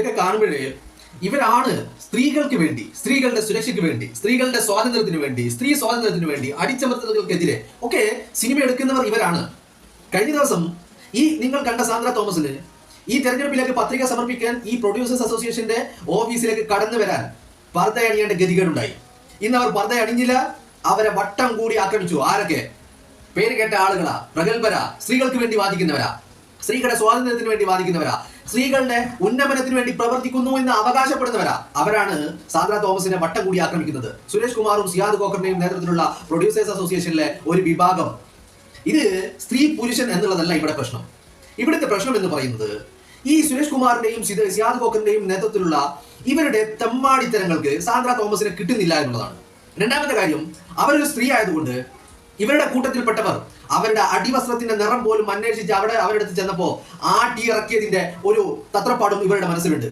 ഇവരെയൊക്കെ കാണുമ്പോഴേ ഇവരാണ് സ്ത്രീകൾക്ക് വേണ്ടി, സ്ത്രീകളുടെ സുരക്ഷയ്ക്ക് വേണ്ടി, സ്ത്രീകളുടെ സ്വാതന്ത്ര്യത്തിന് വേണ്ടി, സ്ത്രീ സ്വാതന്ത്ര്യത്തിന് വേണ്ടി, അടിച്ചമർത്തലുകൾക്കെതിരെ ഒക്കെ സിനിമ എടുക്കുന്നവർ ഇവരാണ്. കഴിഞ്ഞ ദിവസം ഈ നിങ്ങൾ കണ്ട സാന്ദ്ര തോമസിന് ഈ തെരഞ്ഞെടുപ്പിലേക്ക് പത്രിക സമർപ്പിക്കാൻ ഈ പ്രൊഡ്യൂസേഴ്സ് അസോസിയേഷന്റെ ഓഫീസിലേക്ക് കടന്നു വരാൻ പർദ്ദ അണിയേണ്ട ഗതികേടുണ്ടായി. ഇന്ന് അവർ പർദ്ദ അണിഞ്ഞില്ല, അവരെ വട്ടം കൂടി ആക്രമിച്ചു. ആരൊക്കെ? പേര് കേട്ട ആളുകളാ, പ്രഗത്ഭരാ, സ്ത്രീകൾക്ക് വേണ്ടി വാദിക്കുന്നവരാ, സ്ത്രീകളുടെ സ്വാതന്ത്ര്യത്തിന് വേണ്ടി വാദിക്കുന്നവരാ, സ്ത്രീകളുടെ ഉന്നമനത്തിന് വേണ്ടി പ്രവർത്തിക്കുന്നു എന്ന് അവകാശപ്പെടുന്നവരാ. അവരാണ് സാന്ദ്ര തോമസിനെ വട്ടം കൂടി ആക്രമിക്കുന്നത്. സുരേഷ് കുമാറും സിയാദ് കോക്കറിന്റെയും നേതൃത്വത്തിലുള്ള പ്രൊഡ്യൂസേഴ്സ് അസോസിയേഷനിലെ ഒരു വിഭാഗം. ഇത് സ്ത്രീ പുരുഷൻ എന്നുള്ളതല്ല ഇവിടെ പ്രശ്നം. ഇവിടുത്തെ പ്രശ്നം എന്ന് പറയുന്നത് ഈ സുരേഷ് കുമാറിന്റെയും സിയാദ് കോക്കറിന്റെയും നേതൃത്വത്തിലുള്ള ഇവരുടെ തെമ്മാടിത്തരങ്ങൾക്ക് സാന്ദ്ര തോമസിനെ കിട്ടുന്നില്ല എന്നുള്ളതാണ്. രണ്ടാമത്തെ കാര്യം, അവരൊരു സ്ത്രീ ആയതുകൊണ്ട് ഇവരുടെ കൂട്ടത്തിൽപ്പെട്ടവർ അവരുടെ അടിവസ്ത്രത്തിന്റെ നിറം പോലും അന്വേഷിച്ച് അവരുടെ അടുത്ത് ചെന്നപ്പോ ആട്ടിയിറക്കിയതിന്റെ ഒരു തത്രപ്പാടും ഇവരുടെ മനസ്സിലുണ്ട്.